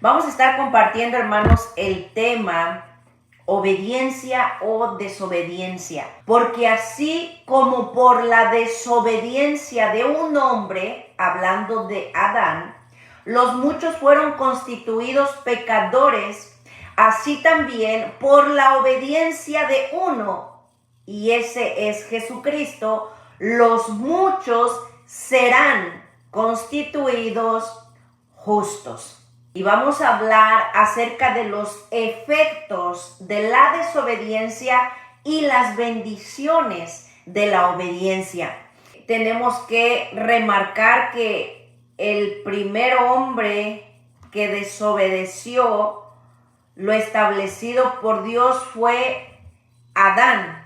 Vamos a estar compartiendo, hermanos, el tema obediencia o desobediencia. Porque así como por la desobediencia de un hombre, hablando de Adán, los muchos fueron constituidos pecadores, así también por la obediencia de uno, y ese es Jesucristo, los muchos serán constituidos justos. Y vamos a hablar acerca de los efectos de la desobediencia y las bendiciones de la obediencia. Tenemos que remarcar que el primer hombre que desobedeció lo establecido por Dios fue Adán.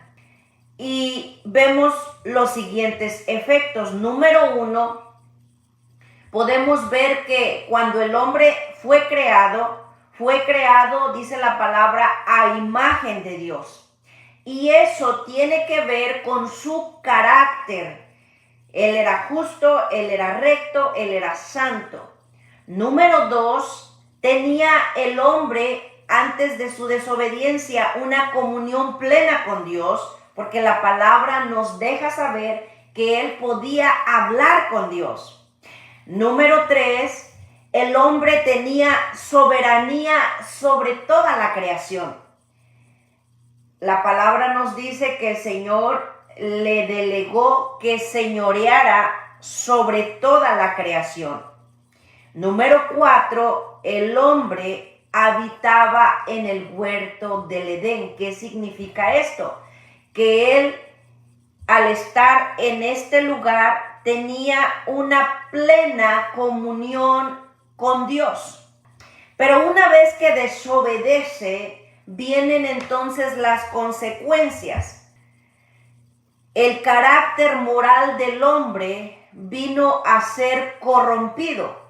Y vemos los siguientes efectos. Número 1, podemos ver que cuando el hombre fue creado, dice la palabra, a imagen de Dios. Y eso tiene que ver con su carácter. Él era justo, él era recto, él era santo. Número 2, tenía el hombre antes de su desobediencia una comunión plena con Dios, porque la palabra nos deja saber que él podía hablar con Dios. Número 3, el hombre tenía soberanía sobre toda la creación. La palabra nos dice que el Señor le delegó que señoreara sobre toda la creación. Número 4, el hombre habitaba en el huerto del Edén. ¿Qué significa esto? Que él, al estar en este lugar, tenía una plena comunión con Dios. Pero una vez que desobedece, vienen entonces las consecuencias. El carácter moral del hombre vino a ser corrompido.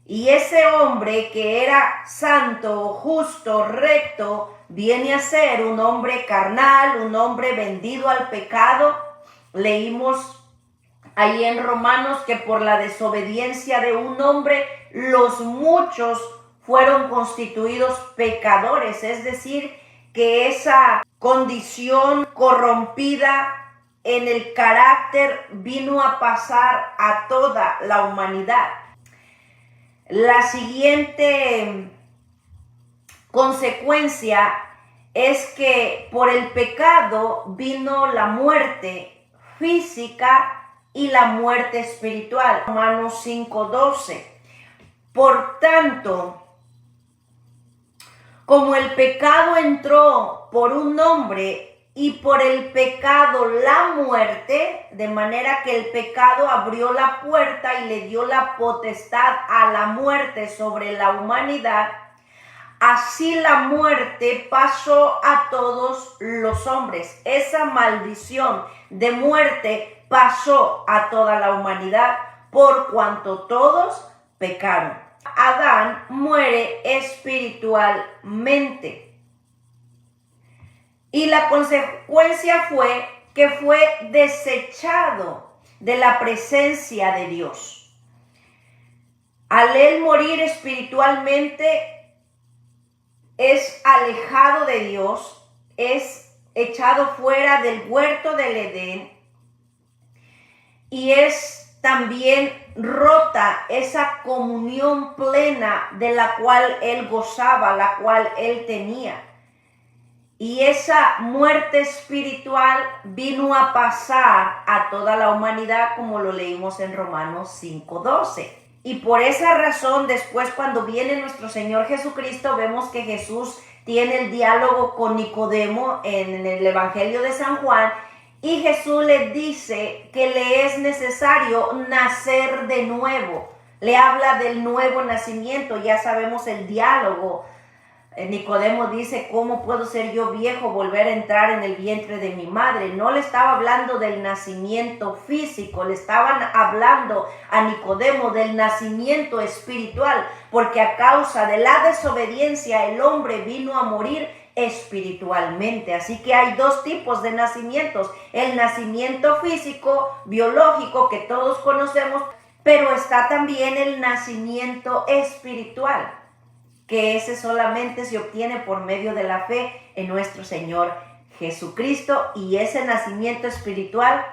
Y ese hombre que era santo, justo, recto, viene a ser un hombre carnal, un hombre vendido al pecado. Leímos ahí en Romanos que por la desobediencia de un hombre, los muchos fueron constituidos pecadores. Es decir, que esa condición corrompida en el carácter vino a pasar a toda la humanidad. La siguiente consecuencia es que por el pecado vino la muerte física y la muerte espiritual. Romanos 5:12. Por tanto, como el pecado entró por un hombre y por el pecado la muerte, de manera que el pecado abrió la puerta y le dio la potestad a la muerte sobre la humanidad, así la muerte pasó a todos los hombres. Esa maldición de muerte pasó a toda la humanidad por cuanto todos pecaron. Adán muere espiritualmente. Y la consecuencia fue que fue desechado de la presencia de Dios. Al él morir espiritualmente, es alejado de Dios, es echado fuera del huerto del Edén y es también rota esa comunión plena de la cual él gozaba, la cual él tenía. Y esa muerte espiritual vino a pasar a toda la humanidad, como lo leímos en Romanos 5:12. Y por esa razón, después cuando viene nuestro Señor Jesucristo, vemos que Jesús tiene el diálogo con Nicodemo en el Evangelio de San Juan, y Jesús le dice que le es necesario nacer de nuevo. Le habla del nuevo nacimiento. Ya sabemos el diálogo. Nicodemo dice, ¿cómo puedo ser yo viejo volver a entrar en el vientre de mi madre? No le estaba hablando del nacimiento físico, le estaban hablando a Nicodemo del nacimiento espiritual, porque a causa de la desobediencia el hombre vino a morir espiritualmente. Así que hay dos tipos de nacimientos: el nacimiento físico, biológico, que todos conocemos, pero está también el nacimiento espiritual. que ese solamente se obtiene por medio de la fe en nuestro Señor Jesucristo, y ese nacimiento espiritual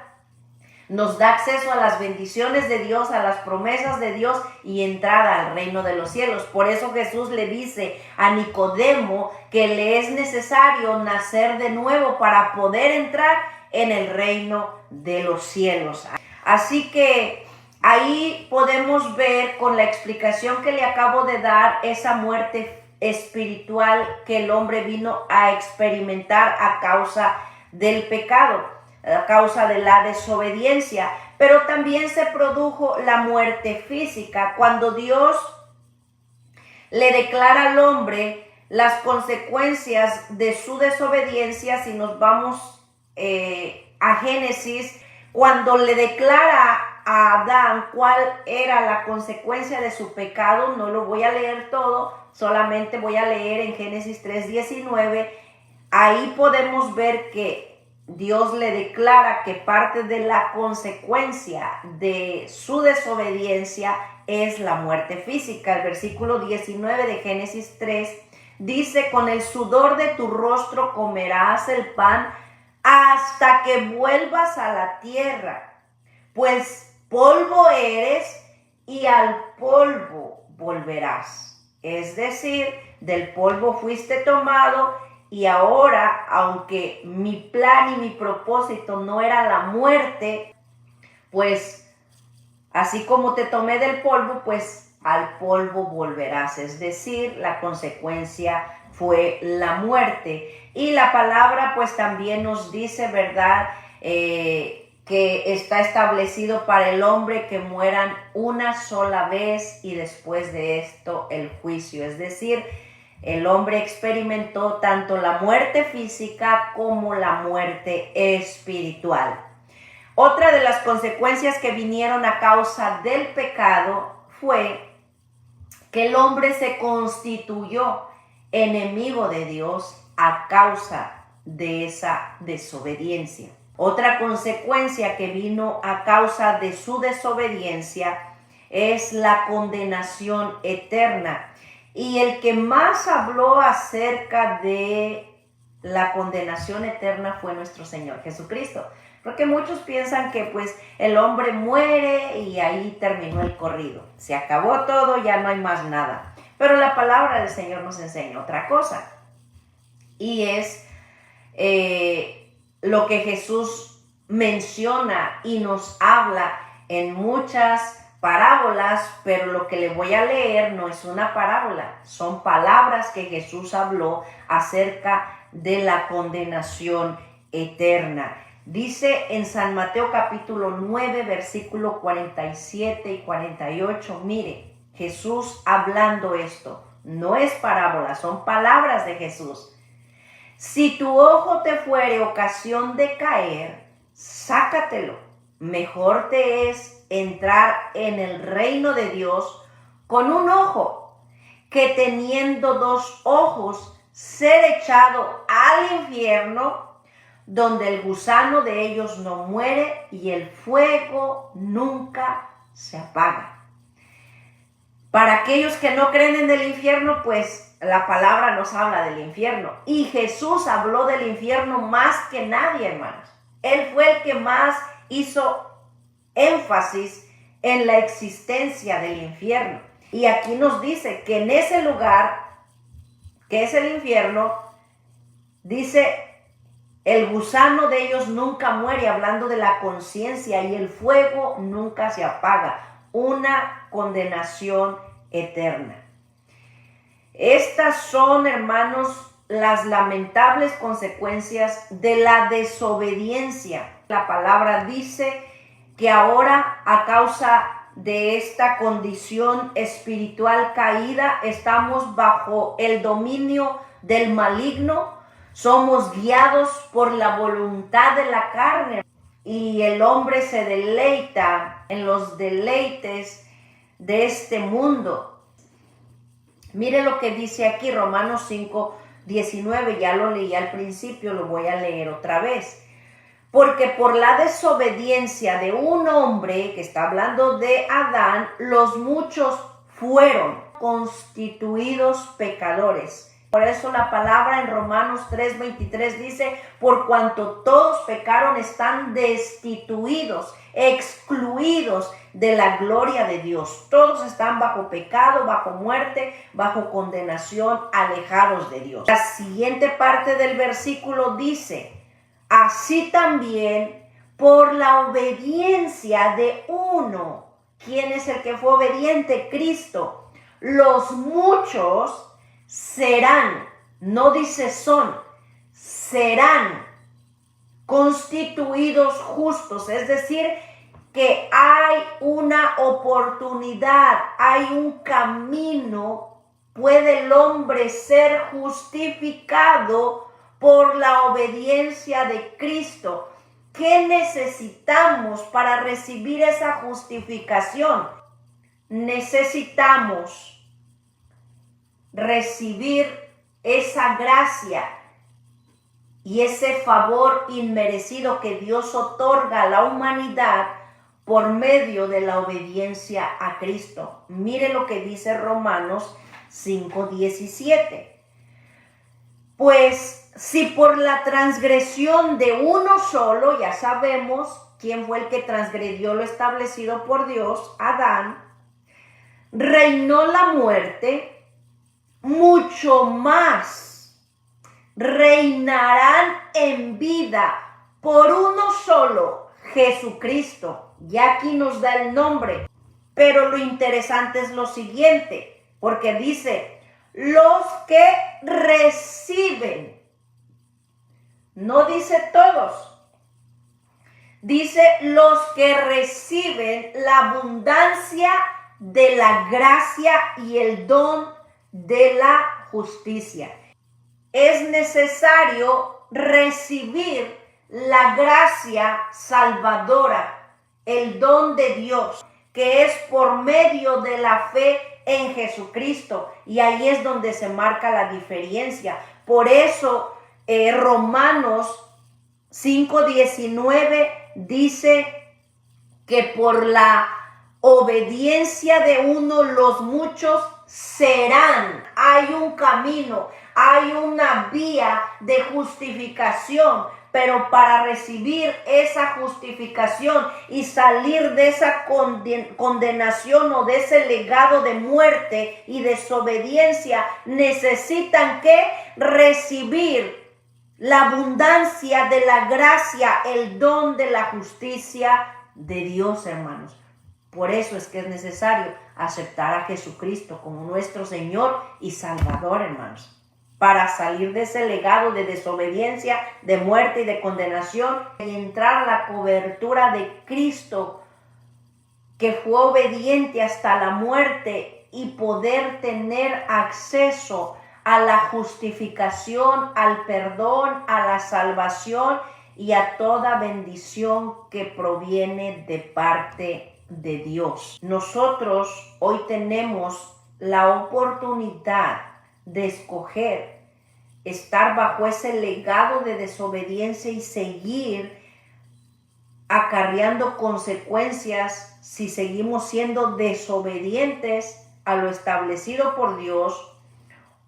nos da acceso a las bendiciones de Dios, a las promesas de Dios y entrada al reino de los cielos. Por eso Jesús le dice a Nicodemo que le es necesario nacer de nuevo para poder entrar en el reino de los cielos. Así que ahí podemos ver, con la explicación que le acabo de dar, esa muerte espiritual que el hombre vino a experimentar a causa del pecado, a causa de la desobediencia. Pero también se produjo la muerte física cuando Dios le declara al hombre las consecuencias de su desobediencia. Si nos vamos a Génesis, cuando le declara a Adán cuál era la consecuencia de su pecado, no lo voy a leer todo, solamente voy a leer en Génesis 3:19. Ahí podemos ver que Dios le declara que parte de la consecuencia de su desobediencia es la muerte física. El versículo 19 de Génesis 3 dice: con el sudor de tu rostro comerás el pan hasta que vuelvas a la tierra, pues polvo eres y al polvo volverás. Es decir, del polvo fuiste tomado, y ahora, aunque mi plan y mi propósito no era la muerte, pues así como te tomé del polvo, pues al polvo volverás. Es decir, la consecuencia fue la muerte. Y la palabra pues también nos dice, ¿verdad?, que está establecido para el hombre que mueran una sola vez y después de esto el juicio. Es decir, el hombre experimentó tanto la muerte física como la muerte espiritual. Otra de las consecuencias que vinieron a causa del pecado fue que el hombre se constituyó enemigo de Dios a causa de esa desobediencia. Otra consecuencia que vino a causa de su desobediencia es la condenación eterna. Y el que más habló acerca de la condenación eterna fue nuestro Señor Jesucristo. Porque muchos piensan que pues el hombre muere y ahí terminó el corrido. Se acabó todo, ya no hay más nada. Pero la palabra del Señor nos enseña otra cosa. Y es lo que Jesús menciona y nos habla en muchas parábolas, pero lo que le voy a leer no es una parábola, son palabras que Jesús habló acerca de la condenación eterna. Dice en San Mateo capítulo 9, versículo 47 y 48, mire, Jesús hablando esto, no es parábola, son palabras de Jesús. Si tu ojo te fuere ocasión de caer, sácatelo. Mejor te es entrar en el reino de Dios con un ojo, que teniendo dos ojos ser echado al infierno, donde el gusano de ellos no muere y el fuego nunca se apaga. Para aquellos que no creen en el infierno, pues la palabra nos habla del infierno. Y Jesús habló del infierno más que nadie, hermanos. Él fue el que más hizo énfasis en la existencia del infierno. Y aquí nos dice que en ese lugar, que es el infierno, dice, el gusano de ellos nunca muere, hablando de la conciencia, y el fuego nunca se apaga. Una condenación eterna. Estas son, hermanos, las lamentables consecuencias de la desobediencia. La palabra dice que ahora, a causa de esta condición espiritual caída, estamos bajo el dominio del maligno, somos guiados por la voluntad de la carne y el hombre se deleita en los deleites de este mundo. Mire lo que dice aquí Romanos 5:19, ya lo leí al principio, lo voy a leer otra vez. Porque por la desobediencia de un hombre, que está hablando de Adán, los muchos fueron constituidos pecadores. Por eso la palabra en Romanos 3:23 dice, por cuanto todos pecaron, están destituidos, excluidos de la gloria de Dios. Todos están bajo pecado, bajo muerte, bajo condenación, alejados de Dios. La siguiente parte del versículo dice, así también por la obediencia de uno. ¿Quién es el que fue obediente? Cristo. Los muchos serán, no dice son, serán constituidos justos. Es decir, que hay una oportunidad, hay un camino, puede el hombre ser justificado por la obediencia de Cristo. ¿Qué necesitamos para recibir esa justificación? Necesitamos recibir esa gracia y ese favor inmerecido que Dios otorga a la humanidad por medio de la obediencia a Cristo. Mire lo que dice Romanos 5:17. Pues si por la transgresión de uno solo, ya sabemos quién fue el que transgredió lo establecido por Dios, Adán, reinó la muerte, mucho más reinarán en vida por uno solo, Jesucristo. Ya aquí nos da el nombre, pero lo interesante es lo siguiente, porque dice, los que reciben, no dice todos, dice los que reciben la abundancia de la gracia y el don de la justicia. Es necesario recibir la gracia salvadora, el don de Dios, que es por medio de la fe en Jesucristo. Y ahí es donde se marca la diferencia. Por eso Romanos 5:19 dice que por la obediencia de uno los muchos serán. Hay un camino, hay una vía de justificación, pero para recibir esa justificación y salir de esa condenación o de ese legado de muerte y desobediencia, necesitan que recibir la abundancia de la gracia, el don de la justicia de Dios, hermanos. Por eso es que es necesario aceptar a Jesucristo como nuestro Señor y Salvador, hermanos, para salir de ese legado de desobediencia, de muerte y de condenación y entrar a la cobertura de Cristo, que fue obediente hasta la muerte, y poder tener acceso a la justificación, al perdón, a la salvación y a toda bendición que proviene de parte de Dios. Nosotros hoy tenemos la oportunidad de escoger estar bajo ese legado de desobediencia y seguir acarreando consecuencias si seguimos siendo desobedientes a lo establecido por Dios,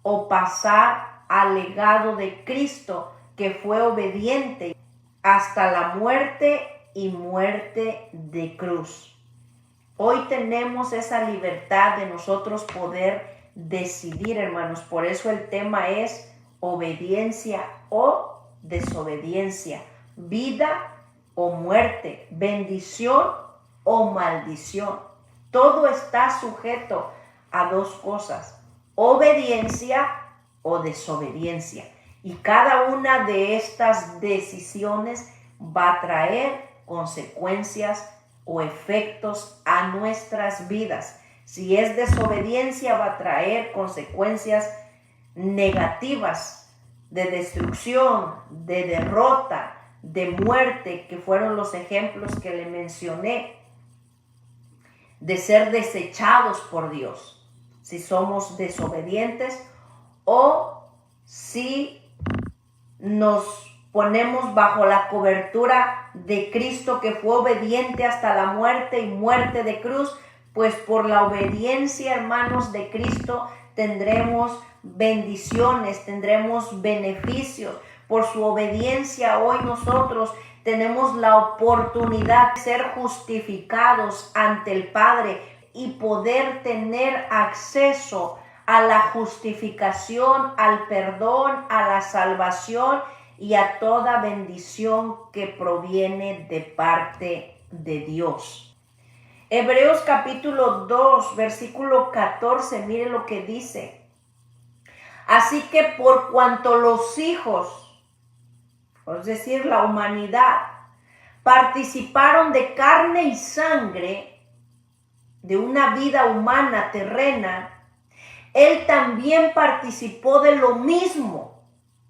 o pasar al legado de Cristo, que fue obediente hasta la muerte y muerte de cruz. Hoy tenemos esa libertad de nosotros poder decidir, hermanos. Por eso el tema es obediencia o desobediencia, vida o muerte, bendición o maldición. Todo está sujeto a dos cosas: obediencia o desobediencia. Y cada una de estas decisiones va a traer consecuencias o efectos a nuestras vidas. Si es desobediencia, va a traer consecuencias negativas de destrucción, de derrota, de muerte, que fueron los ejemplos que le mencioné, de ser desechados por Dios, si somos desobedientes, o si nos ponemos bajo la cobertura de Cristo, que fue obediente hasta la muerte y muerte de cruz, pues por la obediencia, hermanos, de Cristo tendremos bendiciones, tendremos beneficios. Por su obediencia hoy nosotros tenemos la oportunidad de ser justificados ante el Padre y poder tener acceso a la justificación, al perdón, a la salvación y a toda bendición que proviene de parte de Dios. Hebreos capítulo 2, versículo 14, mire lo que dice. Así que por cuanto los hijos, es decir, la humanidad, participaron de carne y sangre, de una vida humana terrena, Él también participó de lo mismo.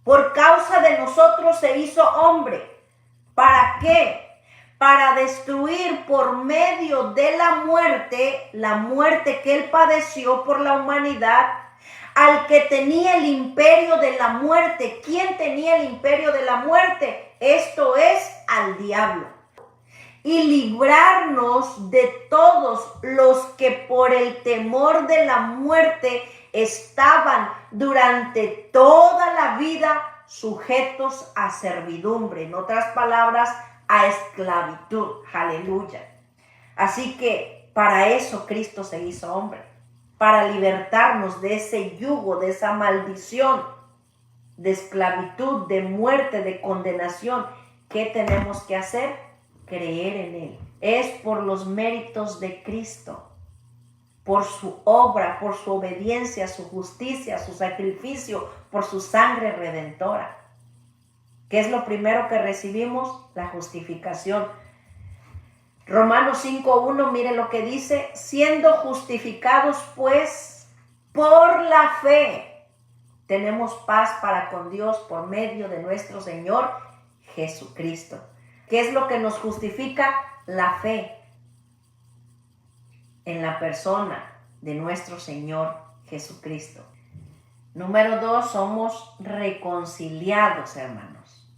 Por causa de nosotros se hizo hombre. ¿Para qué? Para destruir por medio de la muerte que Él padeció por la humanidad, al que tenía el imperio de la muerte. ¿Quién tenía el imperio de la muerte? Esto es, al diablo. Y librarnos de todos los que por el temor de la muerte estaban durante toda la vida sujetos a servidumbre. En otras palabras, a esclavitud. Aleluya. Así que para eso Cristo se hizo hombre. Para libertarnos de ese yugo, de esa maldición, de esclavitud, de muerte, de condenación. ¿Qué tenemos que hacer? Creer en Él. Es por los méritos de Cristo, por su obra, por su obediencia, su justicia, su sacrificio, por su sangre redentora. ¿Qué es lo primero que recibimos? La justificación. Romanos 5:1, mire lo que dice: siendo justificados pues por la fe, tenemos paz para con Dios por medio de nuestro Señor Jesucristo. ¿Qué es lo que nos justifica? La fe en la persona de nuestro Señor Jesucristo. Número 2, somos reconciliados, hermanos,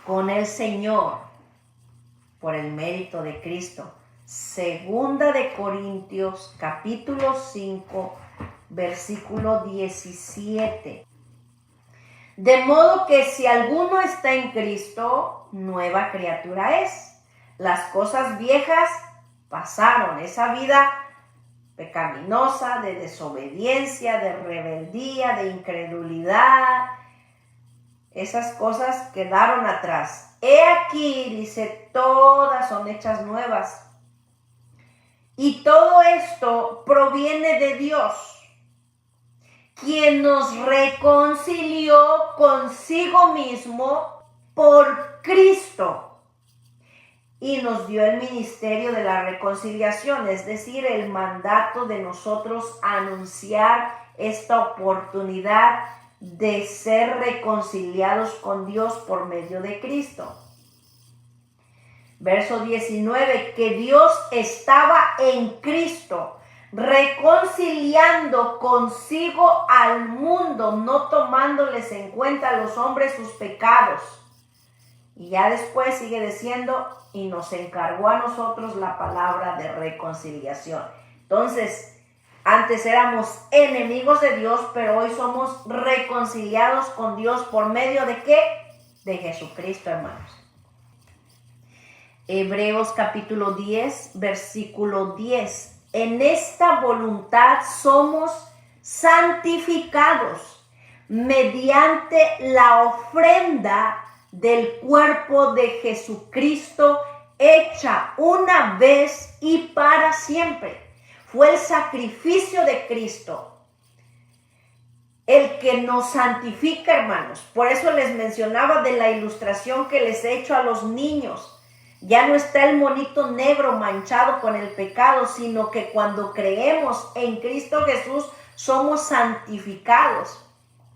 con el Señor por el mérito de Cristo. Segunda de Corintios, capítulo 5, versículo 17. De modo que si alguno está en Cristo, nueva criatura es. Las cosas viejas pasaron. Esa vida pecaminosa, de desobediencia, de rebeldía, de incredulidad, esas cosas quedaron atrás. He aquí, dice, todas son hechas nuevas. Y todo esto proviene de Dios, quien nos reconcilió consigo mismo por Cristo y nos dio el ministerio de la reconciliación, es decir, el mandato de nosotros anunciar esta oportunidad de ser reconciliados con Dios por medio de Cristo. Verso 19, que Dios estaba en Cristo, reconciliando consigo al mundo, no tomándoles en cuenta a los hombres sus pecados. Y ya después sigue diciendo, y nos encargó a nosotros la palabra de reconciliación. Entonces, antes éramos enemigos de Dios, pero hoy somos reconciliados con Dios por medio de ¿qué? De Jesucristo, hermanos. Hebreos capítulo 10, versículo 10. En esta voluntad somos santificados mediante la ofrenda del cuerpo de Jesucristo hecha una vez y para siempre. Fue el sacrificio de Cristo el que nos santifica, hermanos. Por eso les mencionaba de la ilustración que les he hecho a los niños. Ya no está el monito negro manchado con el pecado, sino que cuando creemos en Cristo Jesús somos santificados.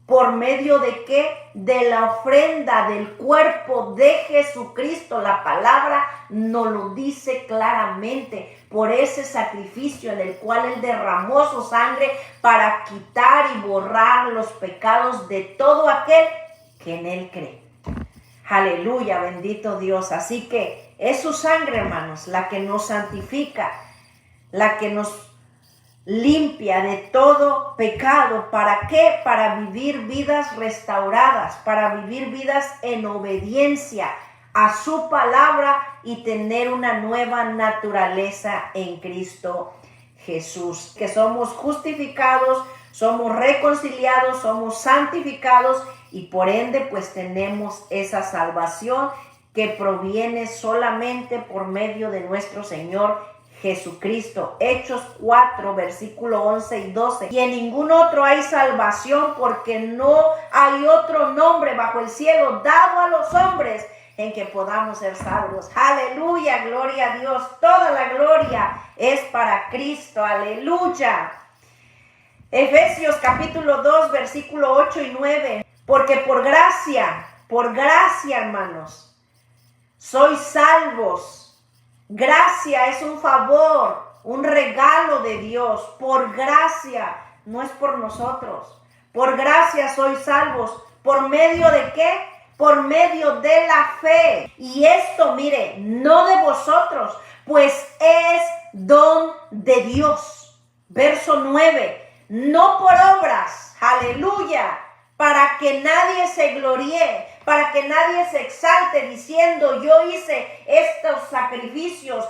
¿Por medio de qué? De la ofrenda del cuerpo de Jesucristo. La palabra nos lo dice claramente. Por ese sacrificio en el cual Él derramó su sangre para quitar y borrar los pecados de todo aquel que en Él cree. Aleluya, bendito Dios. Así que es su sangre, hermanos, la que nos santifica. la que nos limpia de todo pecado. ¿Para qué? Para vivir vidas restauradas, para vivir vidas en obediencia a su palabra y tener una nueva naturaleza en Cristo Jesús. Que somos justificados, somos reconciliados, somos santificados y por ende pues tenemos esa salvación que proviene solamente por medio de nuestro Señor Jesucristo. Hechos 4, versículo 11 y 12. Y en ningún otro hay salvación, porque no hay otro nombre bajo el cielo dado a los hombres en que podamos ser salvos. Aleluya, gloria a Dios. Toda la gloria es para Cristo. Aleluya. Efesios capítulo 2, versículo 8 y 9. Porque por gracia, hermanos, sois salvos. Gracia es un favor, un regalo de Dios. Por gracia, no es por nosotros. Por gracia sois salvos. ¿Por medio de qué? Por medio de la fe. Y esto, mire, no de vosotros, pues es don de Dios. Verso 9. No por obras, aleluya, para que nadie se gloríe, para que nadie se exalte diciendo yo hice estos sacrificios,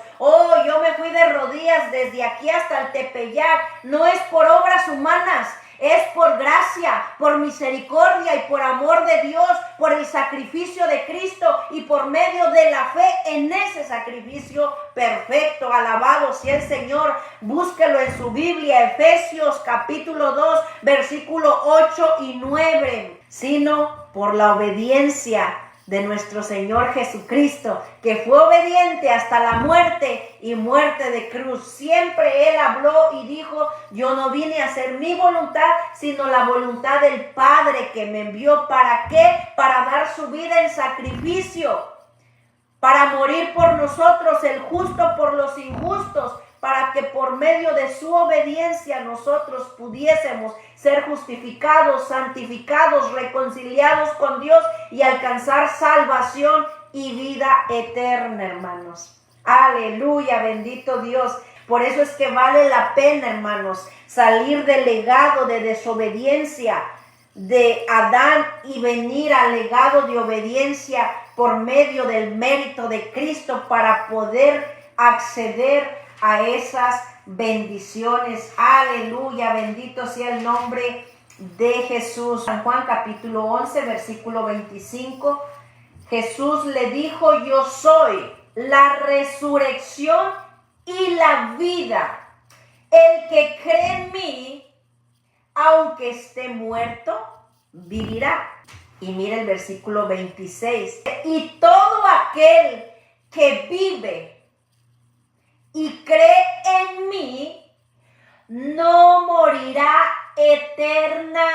yo me fui de rodillas desde aquí hasta el Tepeyac. No es por obras humanas, es por gracia, por misericordia y por amor de Dios, por el sacrificio de Cristo y por medio de la fe en ese sacrificio perfecto. Alabado sea el Señor. Búsquelo en su Biblia, Efesios capítulo 2, versículo 8 y 9. Sino por la obediencia de nuestro Señor Jesucristo, que fue obediente hasta la muerte y muerte de cruz. Siempre Él habló y dijo, yo no vine a hacer mi voluntad, sino la voluntad del Padre que me envió. ¿Para qué? Para dar su vida en sacrificio, para morir por nosotros, el justo por los injustos, para que por medio de su obediencia nosotros pudiésemos ser justificados, santificados, reconciliados con Dios y alcanzar salvación y vida eterna, hermanos. Aleluya, bendito Dios. Por eso es que vale la pena, hermanos, salir del legado de desobediencia de Adán y venir al legado de obediencia por medio del mérito de Cristo para poder acceder a esas bendiciones. Aleluya, bendito sea el nombre de Jesús. San Juan capítulo 11, versículo 25. Jesús le dijo, yo soy la resurrección y la vida. El que cree en mí, aunque esté muerto, vivirá. Y mira el versículo 26. Y todo aquel que vive y cree en mí, no morirá eternamente.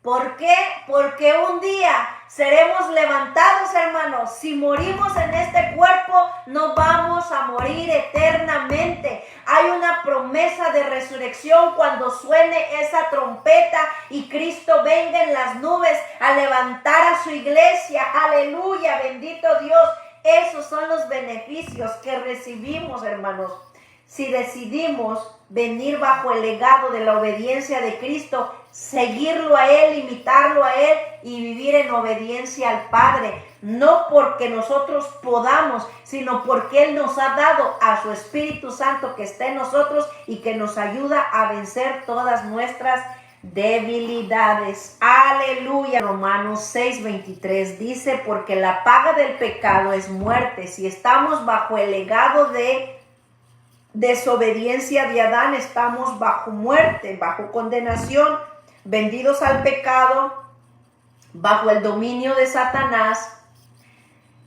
¿Por qué? Porque un día seremos levantados, hermanos. Si morimos en este cuerpo, no vamos a morir eternamente. Hay una promesa de resurrección cuando suene esa trompeta y Cristo venga en las nubes a levantar a su iglesia. Aleluya, bendito Dios. Esos son los beneficios que recibimos, hermanos, si decidimos venir bajo el legado de la obediencia de Cristo, seguirlo a Él, imitarlo a Él y vivir en obediencia al Padre. No porque nosotros podamos, sino porque Él nos ha dado a su Espíritu Santo que está en nosotros y que nos ayuda a vencer todas nuestras debilidades. Aleluya. Romanos 6:23 dice, porque la paga del pecado es muerte. Si estamos bajo el legado de desobediencia de Adán, estamos bajo muerte, bajo condenación, vendidos al pecado, bajo el dominio de Satanás.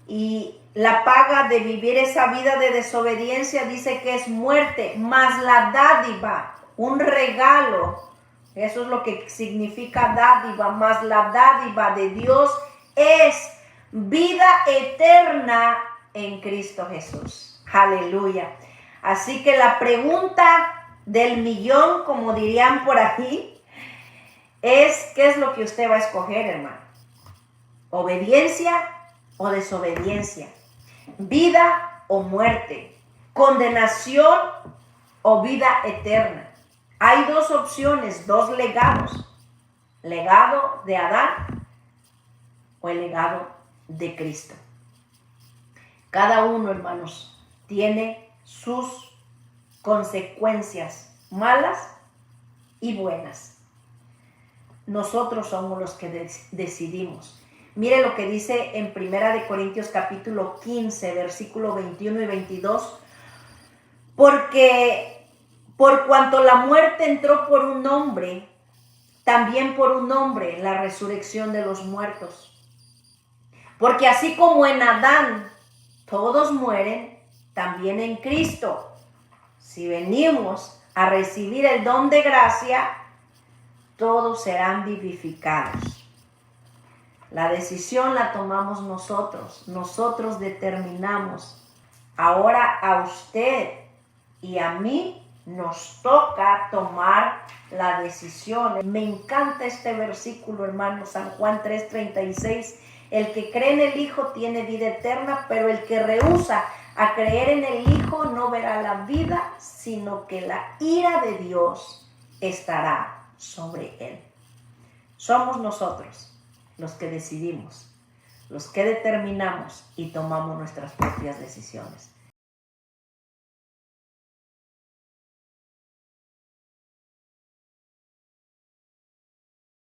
Y la paga de vivir esa vida de desobediencia dice que es muerte, mas la dádiva, un regalo. Eso es lo que significa dádiva, más la dádiva de Dios es vida eterna en Cristo Jesús. Aleluya. Así que la pregunta del millón, como dirían por aquí, es ¿qué es lo que usted va a escoger, hermano? ¿Obediencia o desobediencia? ¿Vida o muerte? condenación o vida eterna. Hay dos opciones, dos legados. Legado de Adán o el legado de Cristo. Cada uno, hermanos, tiene sus consecuencias malas y buenas. Nosotros somos los que decidimos. Mire lo que dice en 1 Corintios capítulo 15, versículo 21 y 22. Porque por cuanto la muerte entró por un hombre, también por un hombre la resurrección de los muertos. Porque así como en Adán todos mueren, también en Cristo, si venimos a recibir el don de gracia, todos serán vivificados. La decisión la tomamos nosotros. Nosotros determinamos. Ahora a usted y a mí nos toca tomar la decisión. Me encanta este versículo, hermano, San Juan 3:36. El que cree en el Hijo tiene vida eterna, pero el que rehúsa a creer en el Hijo no verá la vida, sino que la ira de Dios estará sobre él. Somos nosotros los que decidimos, los que determinamos y tomamos nuestras propias decisiones.